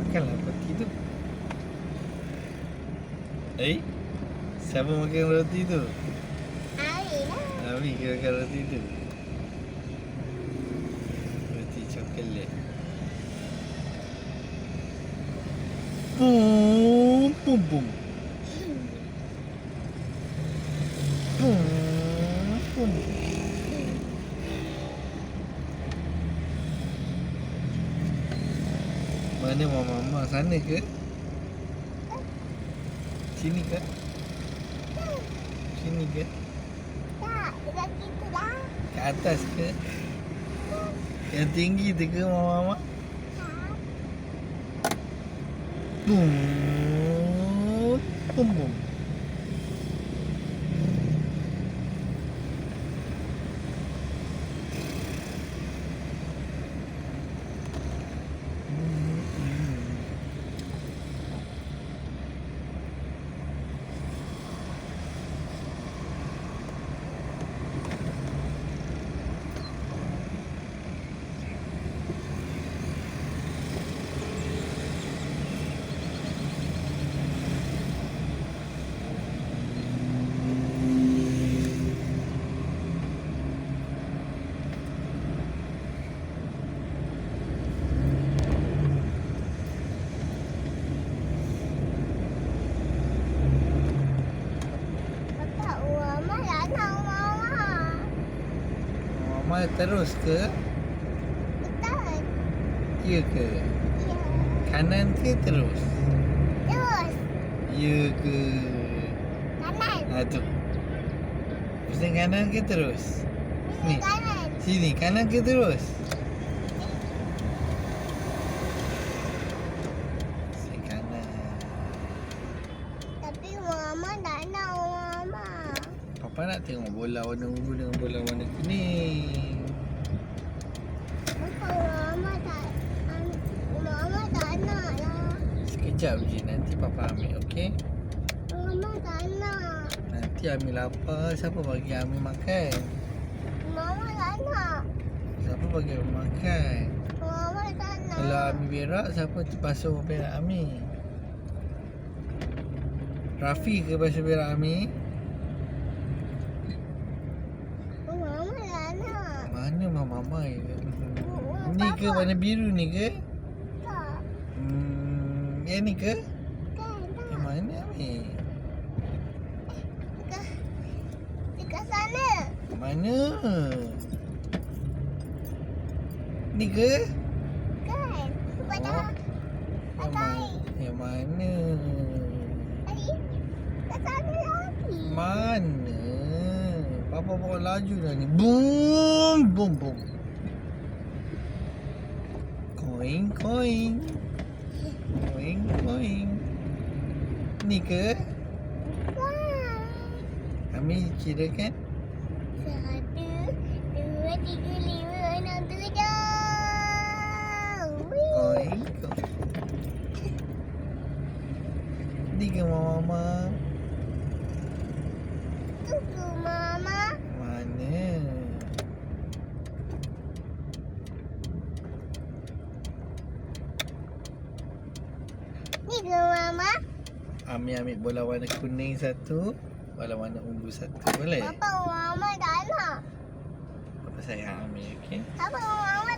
Makanlah roti tu. Siapa makan roti tu? Ari lah. Ami ke makan roti tu. Roti coklat. Bum bum bum. Bum bum. Mana mama? Sana ke? Sini ke? Sini ke? Tak, dekat situ dah. Ke atas ke? Yang tinggi tu ke mama? Tak. Bum bum bum. Bapak Mama tak nak Mama. Mama terus ke? Betul. Ya ke? Ya. Kanan ke terus? Terus. Ya ke? Kanan. Tu. Pusing kanan ke terus? Ini Ni. kanan. Sini, kanan ke terus? Pusing kanan. Tapi Mama tak nak Mama. Papa nak tengok bola warna ungu dengan bola warna kuning. Bapak Mama tak nak lah. Sekejap je, nanti Papa ambil, okey? Mama tak nak. Nanti Ami lapar, siapa bagi Ami makan? Mama tak nak. Siapa bagi Ami makan? Mama tak nak. Kalau Ami berak, siapa basuh berak Ami? Rafi ke basuh berak Ami? Mama tak nak. Mana mama ya? Mama, Ni ke Papa. warna biru ni ke? Tak. Yang ni ke? Kan, Yang tak. mana Ami? Dekat sana. Mana? Ni ke? Kan. Pada Yang mana? Yang mana? tadi. Dekat sana lagi. Mana? Papa bawa laju dah ni. Boom, boom, boom. Koing, koing. Koing, koing. Ni ke? Wah. Kami kira kan? 1, 2, 3, 5, 6, 7. Koing, koing. Ni ke mama? Tunggu Mama. Mana? Ni ke Mama. Ami ambil bola warna kuning satu, bola warna ungu satu. Boleh? Papa Mama tak nak. Papa sayang Ami, okey? Papa Mama